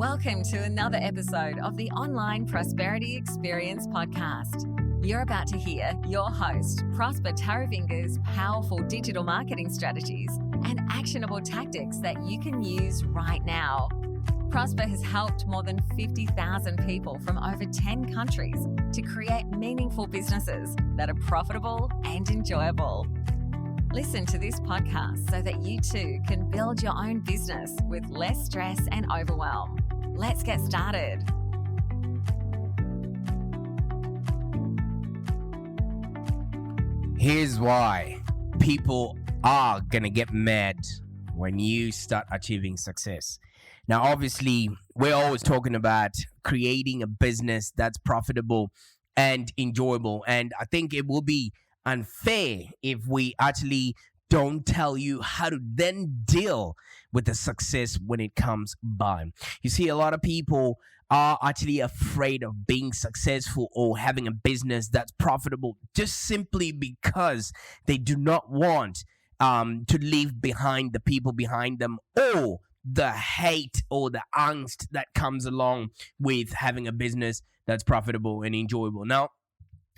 Welcome to another episode of the Online Prosperity Experience podcast. You're about to hear your host, Prosper Taravinga's powerful digital marketing strategies and actionable tactics that you can use right now. Prosper has helped more than 50,000 people from over 10 countries to create meaningful businesses that are profitable and enjoyable. Listen to this podcast so that you too can build your own business with less stress and overwhelm. Let's get started. Here's why people are gonna get mad when you start achieving success. Now, obviously, we're always talking about creating a business that's profitable and enjoyable. And I think it will be unfair if we actually don't tell you how to then deal with the success when it comes by. You see, a lot of people are actually afraid of being successful or having a business that's profitable just simply because they do not want to leave behind the people behind them or the hate or the angst that comes along with having a business that's profitable and enjoyable. Now,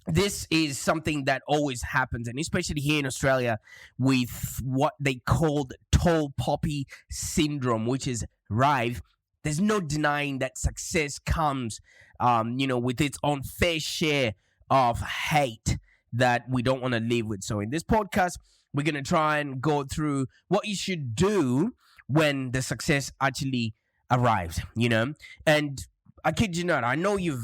this is something that always happens, and especially here in Australia with what they call tall poppy syndrome, which is rife. There's no denying that success comes, with its own fair share of hate that we don't want to live with. So in this podcast, we're going to try and go through what you should do when the success actually arrives, And I kid you not, I know you've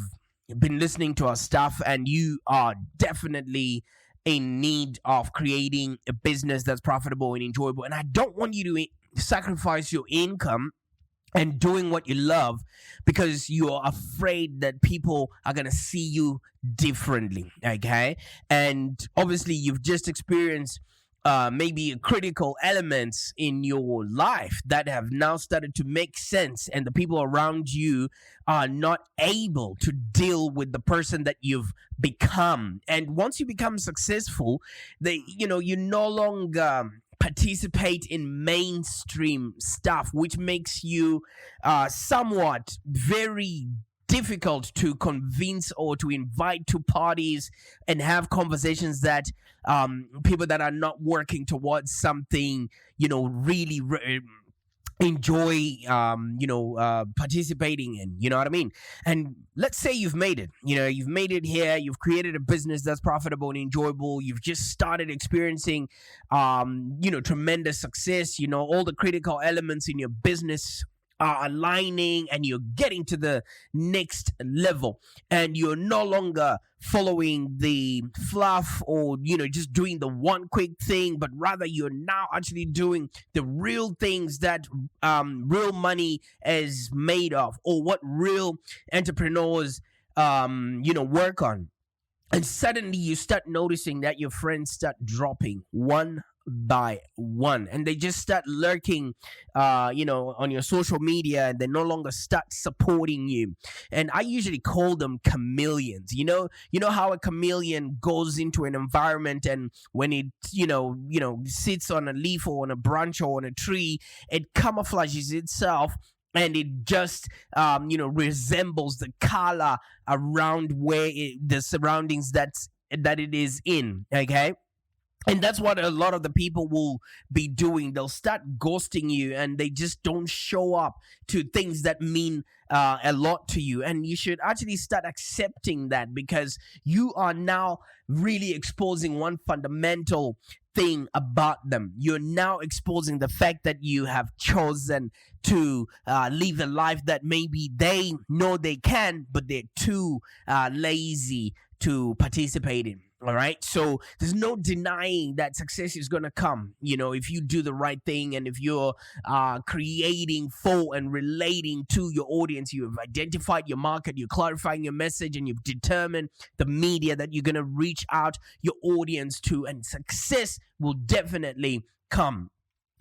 been listening to our stuff and you are definitely in need of creating a business that's profitable and enjoyable. And I don't want you to sacrifice your income and doing what you love because you're afraid that people are going to see you differently, okay? And obviously you've just experienced maybe critical elements in your life that have now started to make sense, and the people around you are not able to deal with the person that you've become. And once you become successful, you no longer participate in mainstream stuff, which makes you somewhat very difficult to convince or to invite to parties and have conversations that people that are not working towards something, really enjoy, participating in, you know what I mean? And let's say you've made it, you've made it here, you've created a business that's profitable and enjoyable, you've just started experiencing, tremendous success, all the critical elements in your business are aligning and you're getting to the next level and you're no longer following the fluff or, just doing the one quick thing, but rather you're now actually doing the real things that real money is made of or what real entrepreneurs, work on. And suddenly you start noticing that your friends start dropping one by one and they just start lurking on your social media and they no longer start supporting you. And I usually call them chameleons. You know how a chameleon goes into an environment and when it sits on a leaf or on a branch or on a tree, it camouflages itself and it just, resembles the color around where the surroundings that it is in, okay? And that's what a lot of the people will be doing. They'll start ghosting you and they just don't show up to things that mean a lot to you. And you should actually start accepting that because you are now really exposing one fundamental thing about them. You're now exposing the fact that you have chosen to live a life that maybe they know they can, but they're too lazy to participate in. All right. So there's no denying that success is going to come, if you do the right thing and if you're creating for and relating to your audience, you've identified your market, you're clarifying your message, and you've determined the media that you're going to reach out your audience to, and success will definitely come.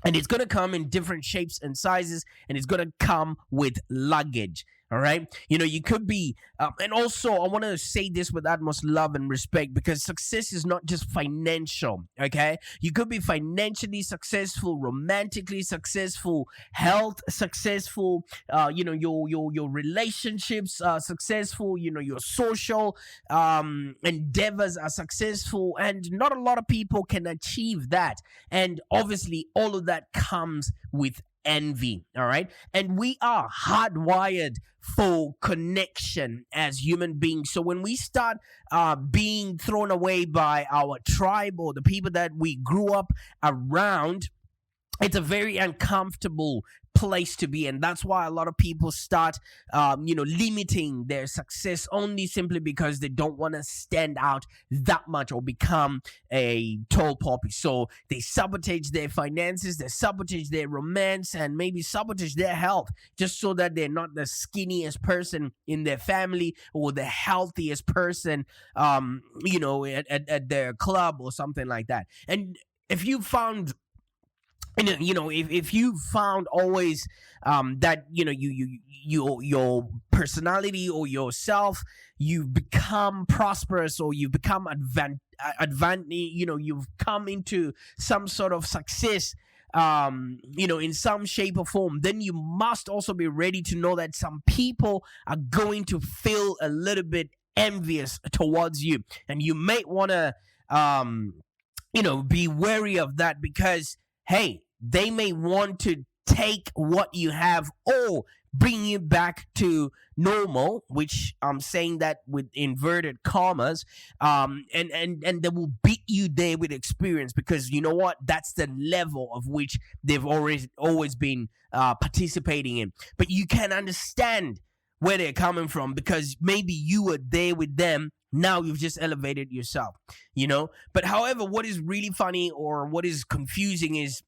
And it's going to come in different shapes and sizes, and it's going to come with luggage. All right. You could be, and also I want to say this with utmost love and respect, because success is not just financial. Okay. You could be financially successful, romantically successful, health successful, your relationships are successful, your social endeavors are successful. And not a lot of people can achieve that. And obviously, all of that comes with envy. All right. And we are hardwired for connection as human beings. So when we start being thrown away by our tribe or the people that we grew up around, it's a very uncomfortable place to be. And that's why a lot of people start limiting their success only simply because they don't want to stand out that much or become a tall poppy. So they sabotage their finances, they sabotage their romance, and maybe sabotage their health just so that they're not the skinniest person in their family or the healthiest person at their club or something like that. And if you found if you found always that your personality or yourself, you've become prosperous or you've become you've come into some sort of success in some shape or form, then you must also be ready to know that some people are going to feel a little bit envious towards you, and you may want to be wary of that, because hey, they may want to take what you have or bring you back to normal, which I'm saying that with inverted commas, and they will beat you there with experience, because you know what? That's the level of which they've always been participating in. But you can understand where they're coming from, because maybe you were there with them. Now you've just elevated yourself, But however, what is really funny or what is confusing is,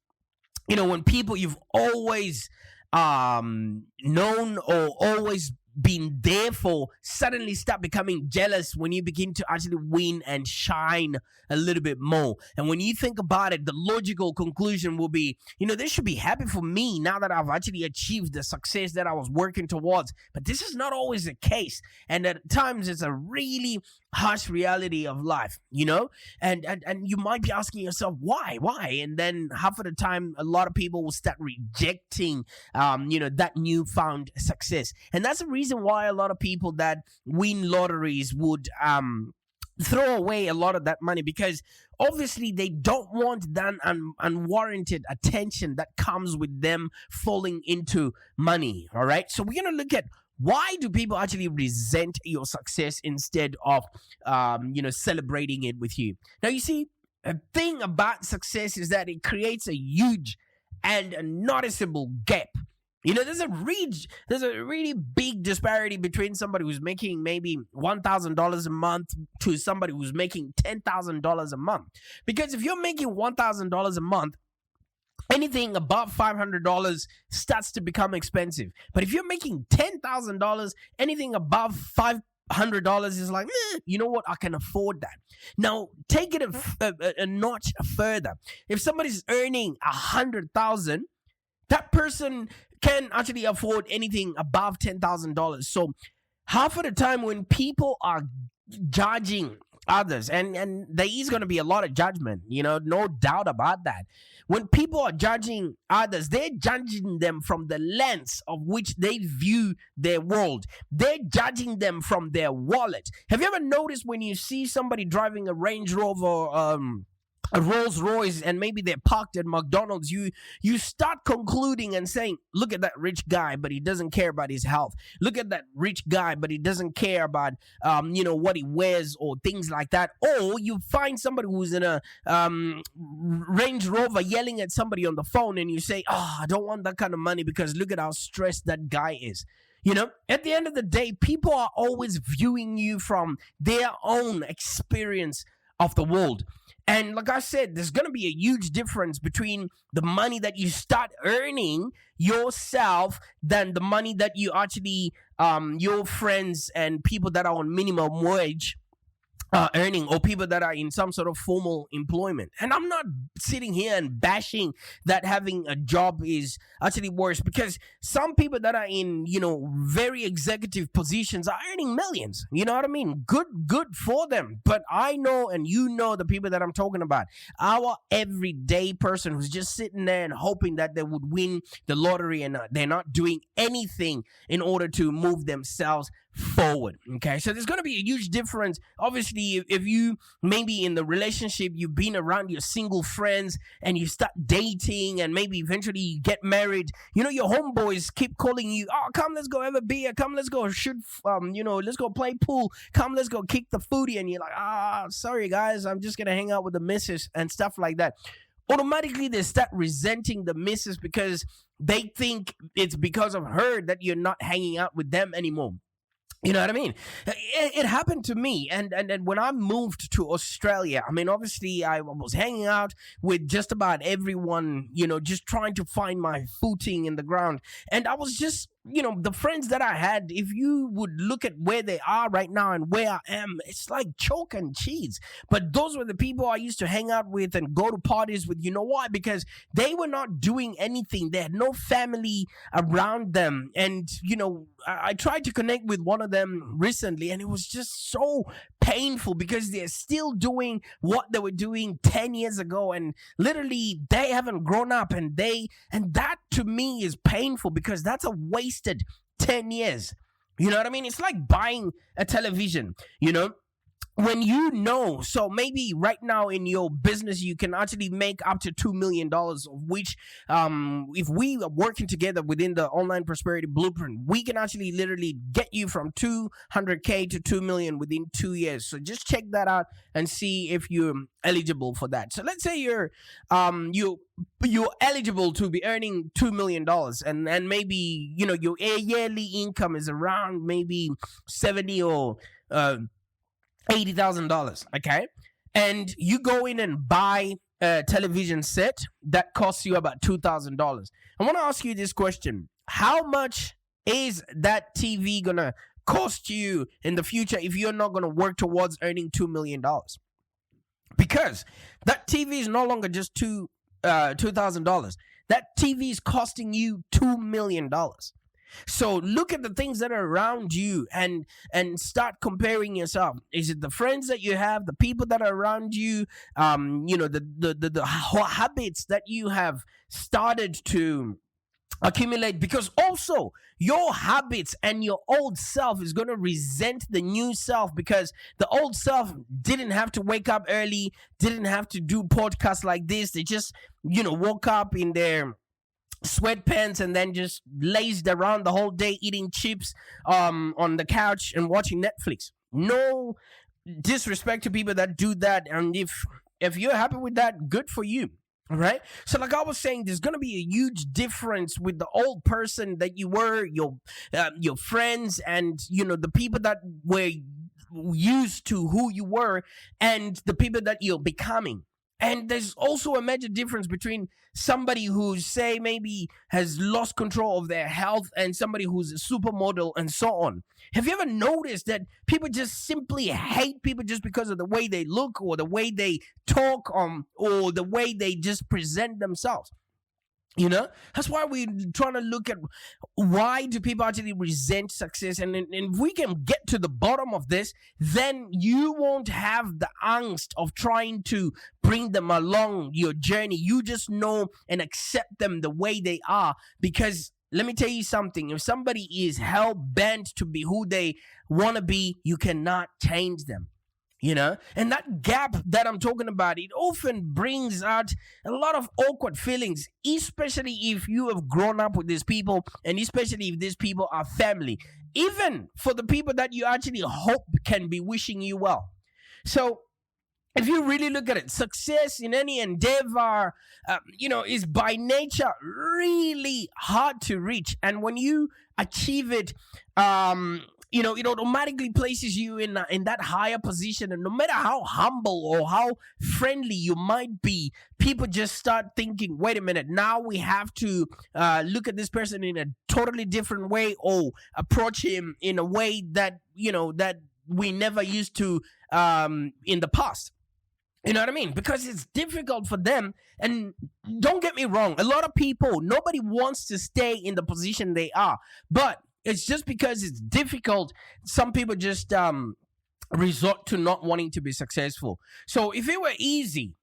when people you've always known or always been there for suddenly start becoming jealous when you begin to actually win and shine a little bit more. And when you think about it, the logical conclusion will be, they should be happy for me now that I've actually achieved the success that I was working towards. But this is not always the case. And at times it's a really harsh reality of life, and you might be asking yourself, why? And then half of the time, a lot of people will start rejecting, that newfound success. And that's the reason why a lot of people that win lotteries would throw away a lot of that money, because obviously they don't want that unwarranted attention that comes with them falling into money. All right. So we're going to look at, why do people actually resent your success instead of, celebrating it with you? Now, you see, a thing about success is that it creates a huge and a noticeable gap. There's a really big disparity between somebody who's making maybe $1,000 a month to somebody who's making $10,000 a month. Because if you're making $1,000 a month, anything above $500 starts to become expensive. But if you're making $10,000, anything above $500 is like, you know what? I can afford that. Now, take it a notch further. If somebody's earning $100,000, that person can actually afford anything above $10,000. So half of the time when people are judging others, and there is going to be a lot of judgment, no doubt about that. When people are judging others, they're judging them from the lens of which they view their world. They're judging them from their wallet. Have you ever noticed when you see somebody driving a Range Rover, a Rolls Royce, and maybe they're parked at McDonald's, you start concluding and saying, look at that rich guy, but he doesn't care about his health. Look at that rich guy, but he doesn't care about, what he wears or things like that. Or you find somebody who's in a Range Rover yelling at somebody on the phone, and you say, I don't want that kind of money because look at how stressed that guy is. At the end of the day, people are always viewing you from their own experience of the world. And like I said, there's going to be a huge difference between the money that you start earning yourself than the money that you actually, your friends and people that are on minimum wage earning, or people that are in some sort of formal employment. And I'm not sitting here and bashing that having a job is actually worse, because some people that are in, very executive positions are earning millions. You know what I mean? Good for them. But I know, and the people that I'm talking about, our everyday person who's just sitting there and hoping that they would win the lottery, and they're not doing anything in order to move themselves forward. Okay, so there's going to be a huge difference. Obviously, if you maybe in the relationship, you've been around your single friends and you start dating, and maybe eventually you get married, your homeboys keep calling you, oh, come, let's go have a beer, come, let's go shoot, let's go play pool, come, let's go kick the footy, and you're like, sorry guys, I'm just gonna hang out with the missus and stuff like that. Automatically they start resenting the missus because they think it's because of her that you're not hanging out with them anymore. You know what I mean? It happened to me. And when I moved to Australia, I mean, obviously I was hanging out with just about everyone, just trying to find my footing in the ground. And I was just, the friends that I had, if you would look at where they are right now and where I am, it's like chalk and cheese. But those were the people I used to hang out with and go to parties with. You know why? Because they were not doing anything. They had no family around them. And, I tried to connect with one of them recently, and it was just so painful because they're still doing what they were doing 10 years ago, and literally they haven't grown up, and that to me is painful because that's a wasted 10 years. You know what I mean? It's like buying a television, when so maybe right now in your business you can actually make up to $2 million, of which if we are working together within the Online Prosperity Blueprint, we can actually literally get you from 200K to 2 million within 2 years. So just check that out and see if you're eligible for that. So let's say you're eligible to be earning $2 million, and maybe your yearly income is around maybe $70,000 or $80,000, okay? And you go in and buy a television set that costs you about $2,000. I want to ask you this question. How much is that TV going to cost you in the future if you're not going to work towards earning $2 million? Because that TV is no longer just $2,000. That TV is costing you $2 million. So look at the things that are around you and start comparing yourself. Is it the friends that you have, the people that are around you, the habits that you have started to accumulate? Because also your habits and your old self is going to resent the new self, because the old self didn't have to wake up early, didn't have to do podcasts like this. They just, woke up in their sweatpants and then just lazed around the whole day eating chips on the couch and watching Netflix. No disrespect to people that do that, and if you're happy with that, good for you. All right. So like I was saying, there's going to be a huge difference with the old person that you were, your friends, and the people that were used to who you were, and the people that you're becoming. And there's also a major difference between somebody who, say, maybe has lost control of their health and somebody who's a supermodel and so on. Have you ever noticed that people just simply hate people just because of the way they look or the way they talk or the way they just present themselves? That's why we're trying to look at why do people actually resent success. And if we can get to the bottom of this, then you won't have the angst of trying to bring them along your journey. You just know and accept them the way they are. Because let me tell you something, if somebody is hell-bent to be who they want to be, you cannot change them. And that gap that I'm talking about, it often brings out a lot of awkward feelings, especially if you have grown up with these people, and especially if these people are family, even for the people that you actually hope can be wishing you well. So if you really look at it, success in any endeavor, is by nature really hard to reach. And when you achieve it, it automatically places you in that higher position. And no matter how humble or how friendly you might be, people just start thinking, wait a minute, now we have to look at this person in a totally different way, or approach him in a way that, that we never used to in the past. You know what I mean? Because it's difficult for them. And don't get me wrong, a lot of people, nobody wants to stay in the position they are. But it's just because it's difficult. Some people just resort to not wanting to be successful. So if it were easy,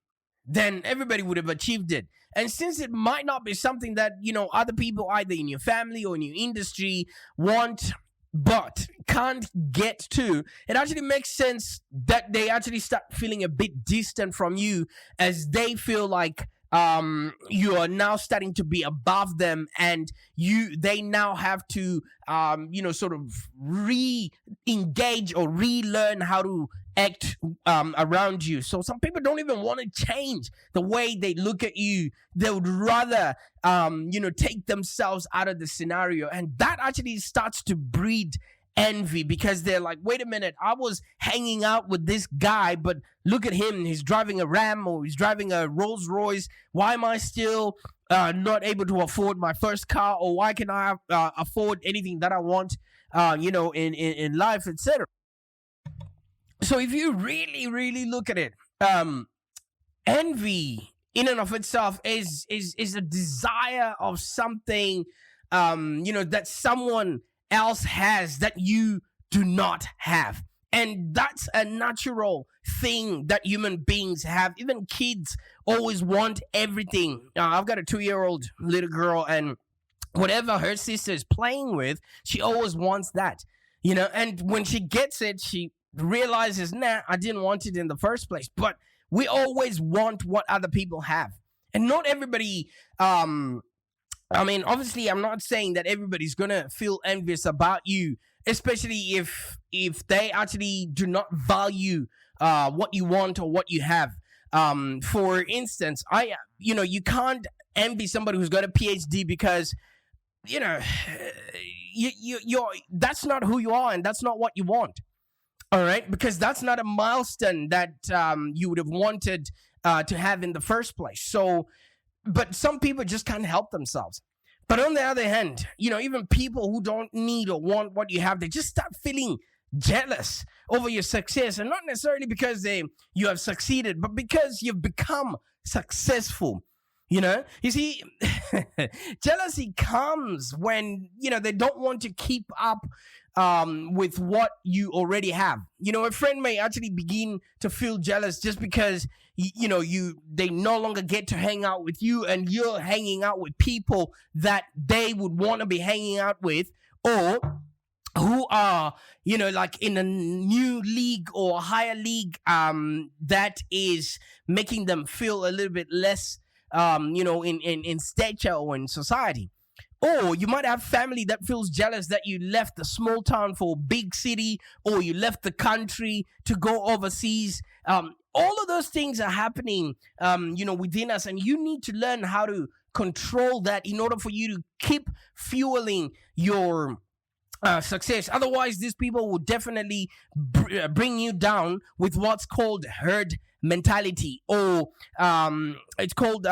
then everybody would have achieved it. And since it might not be something that, other people either in your family or in your industry want but can't get to, it actually makes sense that they actually start feeling a bit distant from you, as they feel like you are now starting to be above them, and they now have to sort of re-engage or relearn how to act around you. So some people don't even want to change the way they look at you. They would rather take themselves out of the scenario, and that actually starts to breed envy, because they're like, wait a minute, I was hanging out with this guy, but look at him, he's driving a Ram or he's driving a Rolls Royce. Why am I still not able to afford my first car? Or why can I afford anything that I want in life, etc.? So if you really, really look at it, envy in and of itself is a desire of something that someone else has that you do not have. And that's a natural thing that human beings have. Even kids always want everything. I've got a 2-year-old little girl, and whatever her sister is playing with, she always wants that. And when she gets it, she realizes, nah, I didn't want it in the first place. But we always want what other people have. And not everybody, obviously, I'm not saying that everybody's going to feel envious about you, especially if they actually do not value what you want or what you have. For instance, you can't envy somebody who's got a PhD, because, you're that's not who you are, and that's not what you want. All right, because that's not a milestone that you would have wanted to have in the first place. So, but some people just can't help themselves. But on the other hand, even people who don't need or want what you have, they just start feeling jealous over your success, and not necessarily because you have succeeded, but because you've become successful. You see, jealousy comes when they don't want to keep up with what you already have. A friend may actually begin to feel jealous just because they no longer get to hang out with you, and you're hanging out with people that they would want to be hanging out with, or who are like in a new league or higher league that is making them feel a little bit less in stature or in society. Or you might have family that feels jealous that you left the small town for a big city, or you left the country to go overseas. All of those things are happening, within us, and you need to learn how to control that in order for you to keep fueling your success. Otherwise, these people will definitely bring you down with what's called herd mentality, or it's called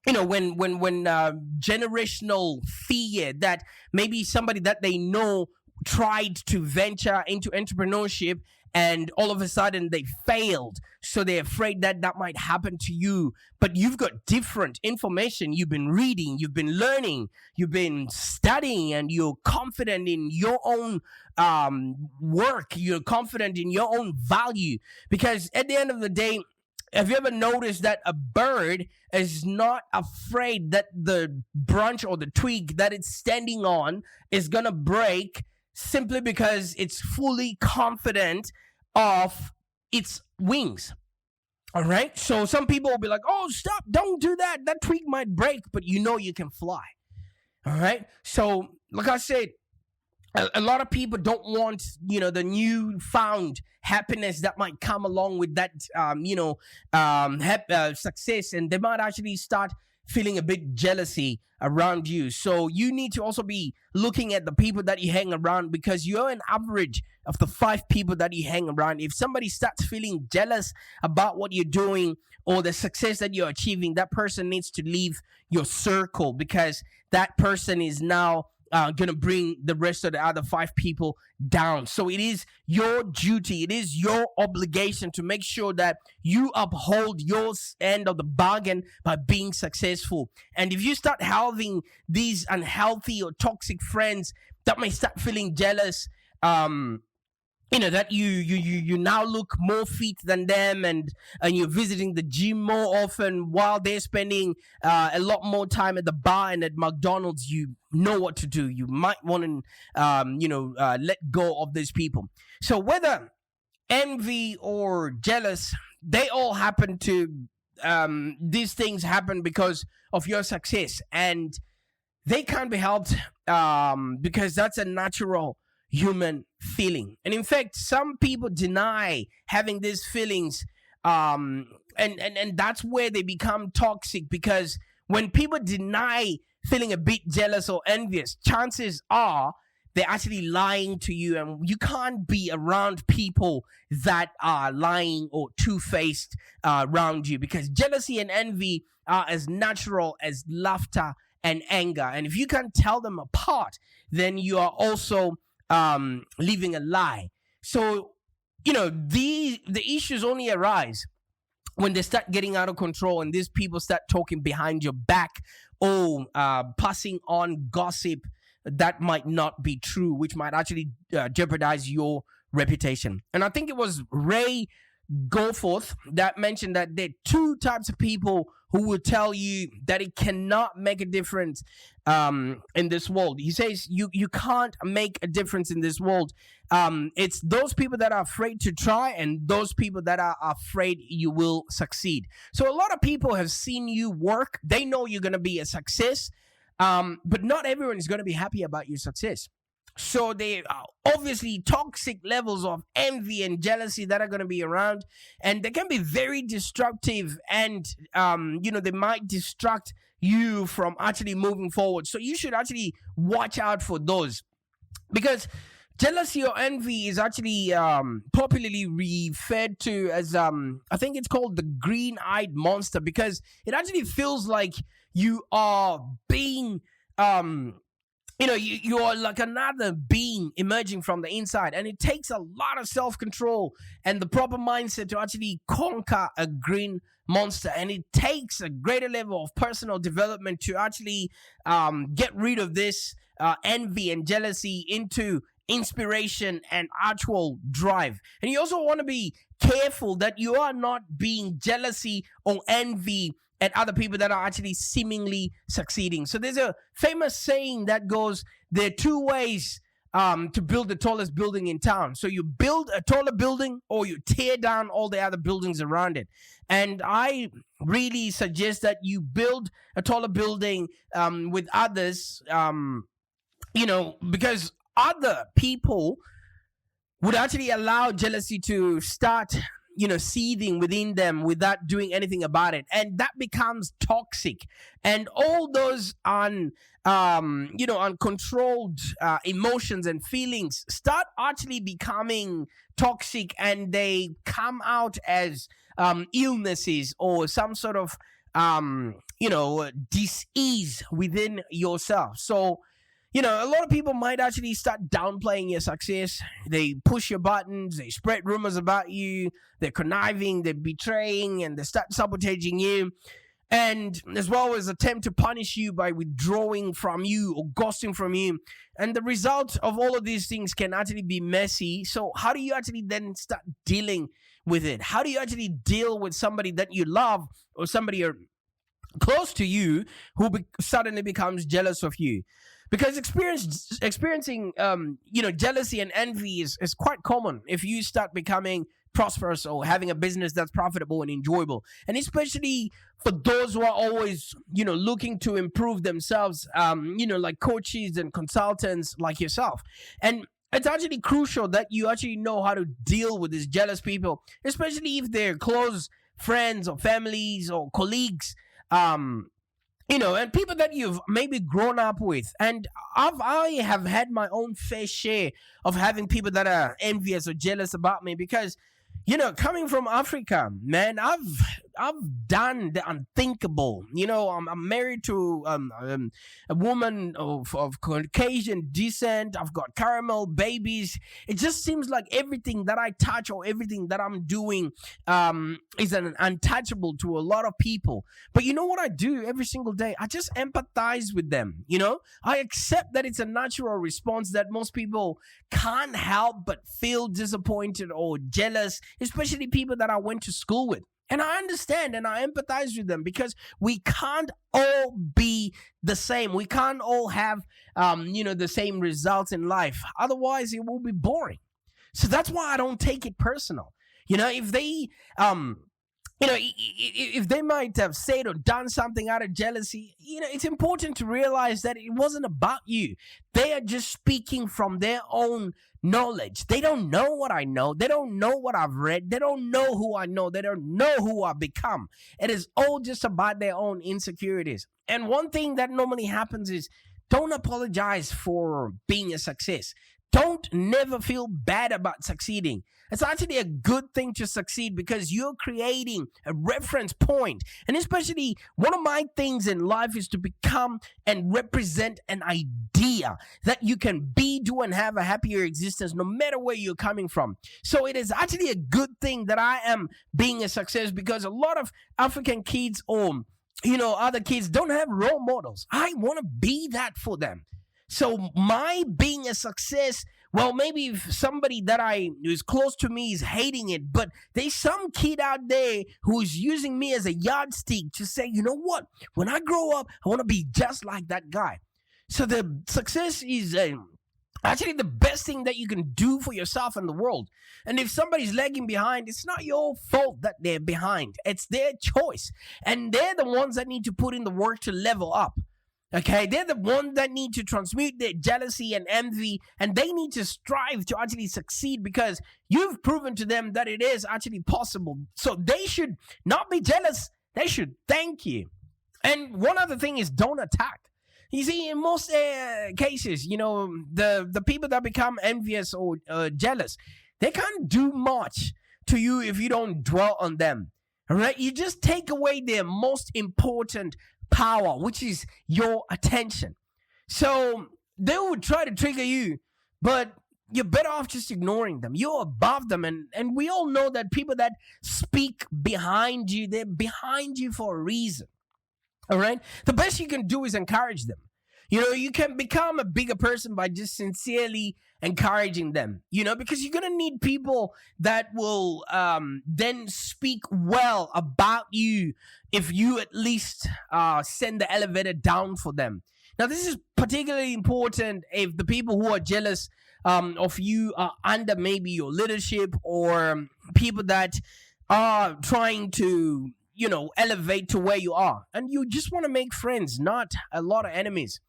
when generational fear, that maybe somebody that they know tried to venture into entrepreneurship and all of a sudden they failed, so they're afraid that might happen to you. But you've got different information, you've been reading, you've been learning, you've been studying, and you're confident in your own work, you're confident in your own value. Because at the end of the day, have you ever noticed that a bird is not afraid that the branch or the twig that it's standing on is going to break, simply because it's fully confident of its wings? All right? So some people will be like, oh, stop, don't do that. That twig might break, but you can fly. All right? So, like I said, a lot of people don't want, the newfound happiness that might come along with that, success, and they might actually start feeling a bit jealousy around you. So you need to also be looking at the people that you hang around, because you're an average of the 5 people that you hang around. If somebody starts feeling jealous about what you're doing or the success that you're achieving, that person needs to leave your circle, because that person is now going to bring the rest of the other 5 people down. So it is your duty, it is your obligation to make sure that you uphold your end of the bargain by being successful. And if you start having these unhealthy or toxic friends that may start feeling jealous, that you now look more fit than them, and you're visiting the gym more often while they're spending a lot more time at the bar and at McDonald's, you know what to do. You might want to let go of these people. So whether envy or jealous, they all happen to these things happen because of your success, and they can't be helped because that's a natural human feeling. And in fact, some people deny having these feelings, and that's where they become toxic, because when people deny feeling a bit jealous or envious, chances are they're actually lying to you, and you can't be around people that are lying or two-faced around you, because jealousy and envy are as natural as laughter and anger. And if you can't tell them apart, then you are also living a lie. So, the issues only arise when they start getting out of control, and these people start talking behind your back, or passing on gossip that might not be true, which might actually jeopardize your reputation. And I think it was Ray Goforth that mentioned that there are 2 types of people who will tell you that it cannot make a difference in this world. He says you can't make a difference in this world. It's those people that are afraid to try, and those people that are afraid you will succeed. So a lot of people have seen you work. They know you're going to be a success, but not everyone is going to be happy about your success. So there are obviously toxic levels of envy and jealousy that are going to be around, and they can be very destructive, and they might distract you from actually moving forward. So you should actually watch out for those, because jealousy or envy is actually popularly referred to as I think it's called the green-eyed monster, because it actually feels like you are being you are like another being emerging from the inside, and it takes a lot of self-control and the proper mindset to actually conquer a green monster, and it takes a greater level of personal development to actually get rid of this envy and jealousy into inspiration and actual drive. And you also want to be careful that you are not being jealousy or envy at other people that are actually seemingly succeeding. So there's a famous saying that goes, there are 2 ways to build the tallest building in town. So you build a taller building, or you tear down all the other buildings around it. And I really suggest that you build a taller building with others, because other people would actually allow jealousy to start seething within them without doing anything about it, and that becomes toxic. And all those uncontrolled emotions and feelings start actually becoming toxic, and they come out as illnesses or some sort of disease within yourself. So a lot of people might actually start downplaying your success. They push your buttons, they spread rumors about you, they're conniving, they're betraying, and they start sabotaging you. And as well as attempt to punish you by withdrawing from you or ghosting from you. And the result of all of these things can actually be messy. So how do you actually then start dealing with it? How do you actually deal with somebody that you love, or somebody close to you who suddenly becomes jealous of you? Because experiencing jealousy and envy is quite common if you start becoming prosperous or having a business that's profitable and enjoyable. And especially for those who are always, looking to improve themselves, like coaches and consultants like yourself. And it's actually crucial that you actually know how to deal with these jealous people, especially if they're close friends or families or colleagues. And people that you've maybe grown up with. And I have had my own fair share of having people that are envious or jealous about me, because Coming from Africa, man, I've done the unthinkable. I'm married to a woman of Caucasian descent. I've got caramel babies. It just seems like everything that I touch or everything that I'm doing is an untouchable to a lot of people. But you know what I do every single day? I just empathize with them. I accept that it's a natural response that most people can't help but feel disappointed or jealous, especially people that I went to school with. And I understand and I empathize with them because we can't all be the same. We can't all have, the same results in life. Otherwise, it will be boring. So that's why I don't take it personal. If they, if they might have said or done something out of jealousy, it's important to realize that it wasn't about you. They are just speaking from their own knowledge. They don't know what I know. They don't know what I've read. They don't know who I know. They don't know who I've become. It is all just about their own insecurities. And one thing that normally happens is don't apologize for being a success. Don't never feel bad about succeeding. It's actually a good thing to succeed because you're creating a reference point. And especially one of my things in life is to become and represent an idea that you can be, do, and have a happier existence no matter where you're coming from. So it is actually a good thing that I am being a success because a lot of African kids or other kids don't have role models. I want to be that for them. So my being a success, well, maybe if somebody that who's close to me is hating it, but there's some kid out there who's using me as a yardstick to say, you know what? When I grow up, I want to be just like that guy. So the success is actually the best thing that you can do for yourself and the world. And if somebody's lagging behind, it's not your fault that they're behind. It's their choice. And they're the ones that need to put in the work to level up. Okay, they're the ones that need to transmute their jealousy and envy, and they need to strive to actually succeed because you've proven to them that it is actually possible. So they should not be jealous. They should thank you. And one other thing is don't attack. You see, in most cases, the people that become envious or jealous, they can't do much to you if you don't dwell on them. All right, you just take away their most important power, which is your attention. So they would try to trigger you, but you're better off just ignoring them. You're above them. And we all know that people that speak behind you, they're behind you for a reason. All right. The best you can do is encourage them. You can become a bigger person by just sincerely encouraging them, because you're going to need people that will then speak well about you if you at least send the elevator down for them. Now, this is particularly important if the people who are jealous of you are under maybe your leadership or people that are trying to, elevate to where you are. And you just want to make friends, not a lot of enemies.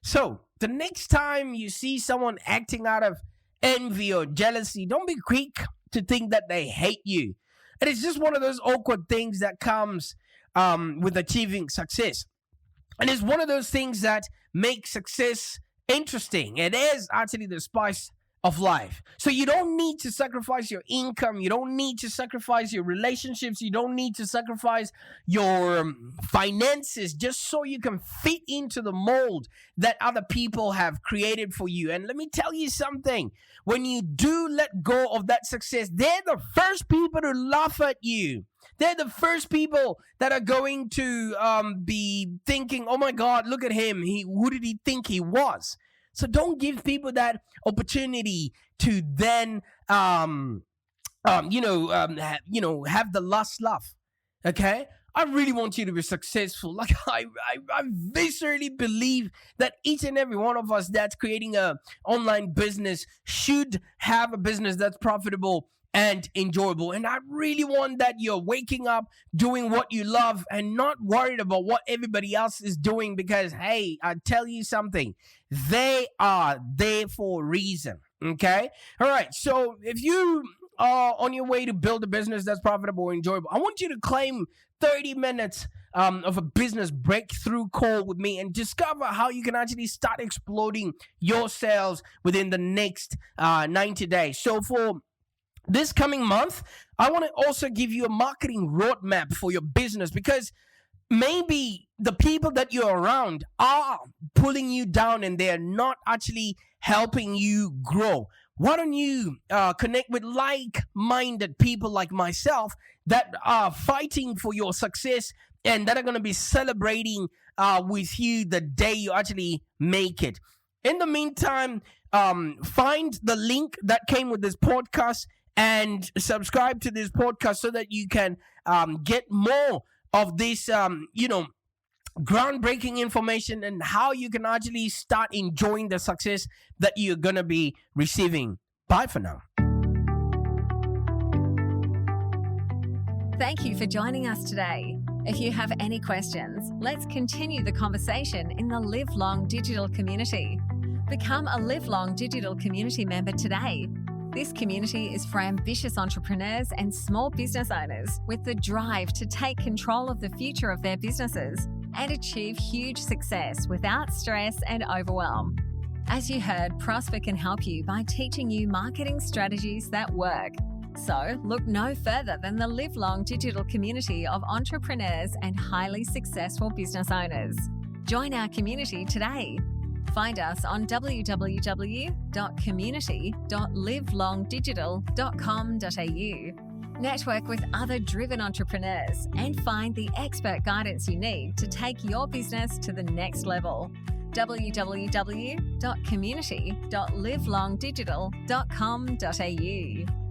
So the next time you see someone acting out of envy or jealousy, don't be quick to think that they hate you. And it's just one of those awkward things that comes with achieving success. And it's one of those things that make success interesting. It is actually the spice of life. So you don't need to sacrifice your income. You don't need to sacrifice your relationships. You don't need to sacrifice your finances just so you can fit into the mold that other people have created for you. And let me tell you something. When you do let go of that success, they're the first people to laugh at you. They're the first people that are going to be thinking, oh my God, look at him. Who did he think he was? So don't give people that opportunity to then, have the last laugh. Okay, I really want you to be successful. Like I viscerally believe that each and every one of us that's creating a online business should have a business that's profitable and enjoyable. And I really want that you're waking up doing what you love and not worried about what everybody else is doing because, hey, I tell you something, they are there for a reason. Okay? All right. So if you are on your way to build a business that's profitable and enjoyable, I want you to claim 30 minutes of a business breakthrough call with me and discover how you can actually start exploding your sales within the next 90 days. So for this coming month, I want to also give you a marketing roadmap for your business, because maybe the people that you're around are pulling you down and they're not actually helping you grow. Why don't you connect with like-minded people like myself that are fighting for your success and that are going to be celebrating with you the day you actually make it. In the meantime, find the link that came with this podcast and subscribe to this podcast so that you can get more of this, groundbreaking information and how you can actually start enjoying the success that you're going to be receiving. Bye for now. Thank you for joining us today. If you have any questions, let's continue the conversation in the Live Long Digital community. Become a Live Long Digital community member today. This community is for ambitious entrepreneurs and small business owners with the drive to take control of the future of their businesses and achieve huge success without stress and overwhelm. As you heard, Prosper can help you by teaching you marketing strategies that work. So look no further than the Live Long Digital community of entrepreneurs and highly successful business owners. Join our community today. Find us on www.community.livelongdigital.com.au. Network with other driven entrepreneurs and find the expert guidance you need to take your business to the next level. www.community.livelongdigital.com.au